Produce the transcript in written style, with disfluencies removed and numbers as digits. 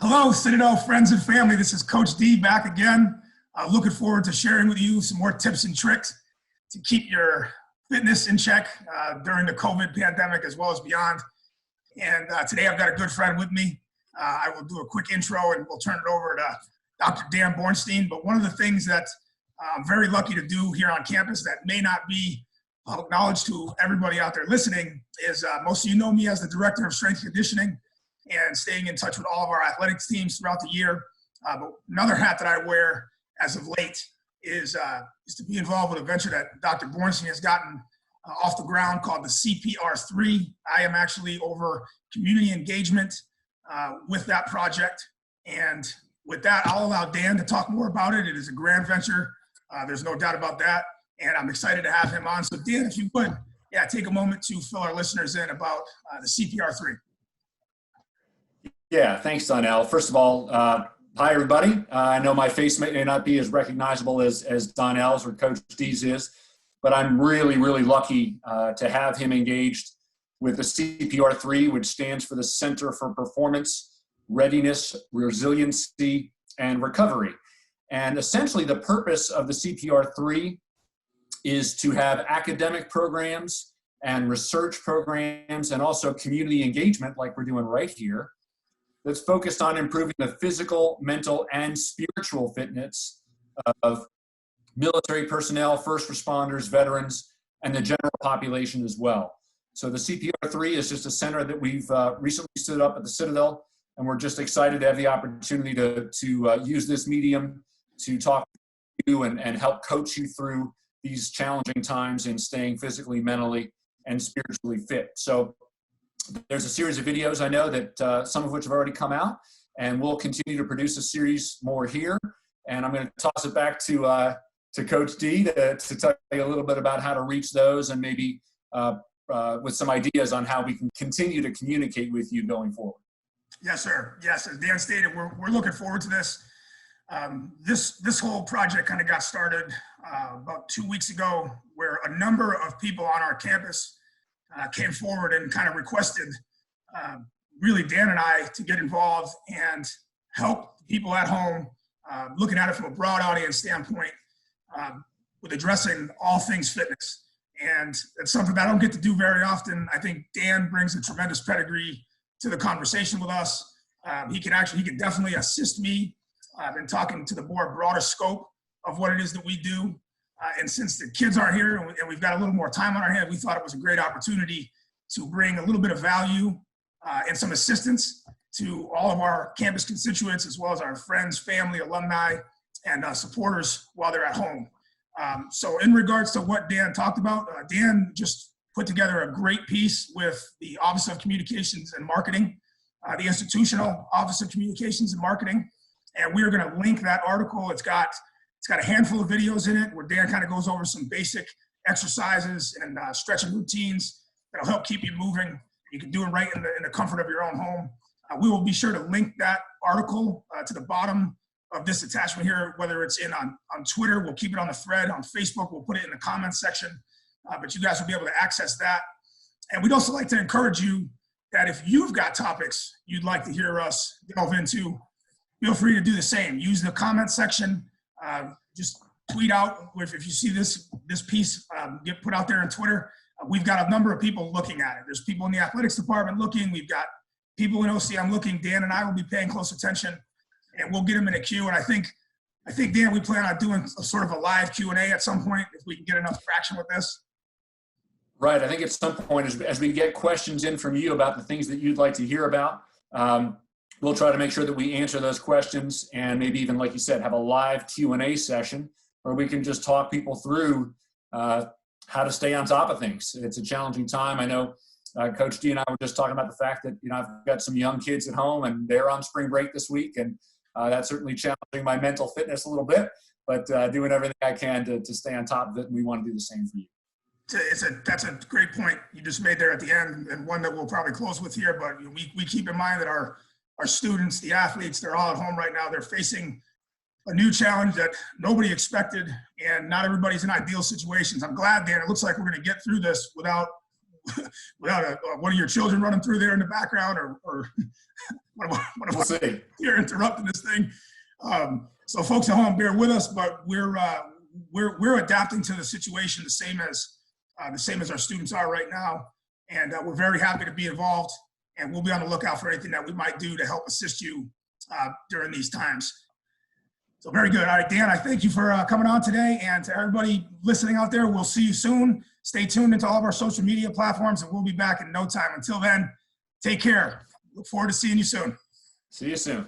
Hello, Citadel friends and family. This is Coach D back again. Looking forward to sharing with you some more tips and tricks to keep your fitness in check during the COVID pandemic as well as beyond. And today I've got a good friend with me. I will do a quick intro and we'll turn it over to Dr. Dan Bornstein. But one of the things that I'm very lucky to do here on campus that may not be public knowledge to everybody out there listening is most of you know me as the Director of Strength and Conditioning and staying in touch with all of our athletics teams throughout the year. But another hat that I wear as of late is to be involved with a venture that Dr. Bornstein has gotten off the ground called the CPR3. I am actually over community engagement with that project. And with that, I'll allow Dan to talk more about it. It is a grand venture. There's no doubt about that. And I'm excited to have him on. So Dan, if you would, take a moment to fill our listeners in about the CPR3. Yeah, thanks, Donnell. First of all, hi, everybody. I know my face may not be as recognizable as Donnell's or Coach D's is, but I'm really, really lucky to have him engaged with the CPR3, which stands for the Center for Performance, Readiness, Resiliency, and Recovery. And essentially, the purpose of the CPR3 is to have academic programs and research programs and also community engagement like we're doing right here that's focused on improving the physical, mental, and spiritual fitness of military personnel, first responders, veterans, and the general population as well. So the CPR3 is just a center that we've recently stood up at the Citadel, and we're just excited to have the opportunity to use this medium to talk to you and help coach you through these challenging times in staying physically, mentally, and spiritually fit. So there's a series of videos I know that some of which have already come out, and we'll continue to produce a series more here. And I'm going to toss it back to Coach D to tell you a little bit about how to reach those and maybe with some ideas on how we can continue to communicate with you going forward. Yes, sir. Yes, as Dan stated, we're looking forward to this. This whole project kind of got started about 2 weeks ago, where a number of people on our campus came forward and kind of requested really Dan and I to get involved and help people at home, looking at it from a broad audience standpoint, with addressing all things fitness. And it's something that I don't get to do very often. I think Dan brings a tremendous pedigree to the conversation with us. He can definitely assist me in talking to the more broader scope of what it is that we do. And since the kids aren't here and we've got a little more time on our hands, we thought it was a great opportunity to bring a little bit of value and some assistance to all of our campus constituents, as well as our friends, family, alumni, and supporters while they're at home. So in regards to what Dan talked about, Dan just put together a great piece with the Office of Communications and Marketing, the Institutional Office of Communications and Marketing. And we're going to link that article. It's got a handful of videos in it where Dan kind of goes over some basic exercises and stretching routines that'll help keep you moving. You can do it right in the comfort of your own home. We will be sure to link that article to the bottom of this attachment here, whether it's on Twitter, we'll keep it on the thread. On Facebook, we'll put it in the comments section. But you guys will be able to access that. And we'd also like to encourage you that if you've got topics you'd like to hear us delve into, feel free to do the same. Use the comment section. Just tweet out if you see this piece get put out there on Twitter. We've got a number of people looking at it. There's people in the athletics department looking. We've got people in OCM looking. Dan and I will be paying close attention, and we'll get them in a queue. And I think Dan, we plan on doing a sort of a live Q&A at some point if we can get enough traction with this. Right. I think at some point, as we get questions in from you about the things that you'd like to hear about, we'll try to make sure that we answer those questions and maybe even, like you said, have a live Q&A session where we can just talk people through how to stay on top of things. It's a challenging time. I know Coach D and I were just talking about the fact that, I've got some young kids at home and they're on spring break this week, and that's certainly challenging my mental fitness a little bit, but doing everything I can to stay on top of it, and we want to do the same for you. That's a great point you just made there at the end, and one that we'll probably close with here, but we keep in mind that our students, the athletes, they're all at home right now. They're facing a new challenge that nobody expected, and not everybody's in ideal situations. I'm glad, Dan, it looks like we're going to get through this without without one of your children running through there in the background, or one of We'll see. you're interrupting this thing. So folks at home, bear with us, but we're adapting to the situation the same as our students are right now, and we're very happy to be involved. And we'll be on the lookout for anything that we might do to help assist you during these times. So very good. All right, Dan, I thank you for coming on today, and to everybody listening out there, we'll see you soon. Stay tuned into all of our social media platforms, and we'll be back in no time. Until then, take care. Look forward to seeing you soon. See you soon.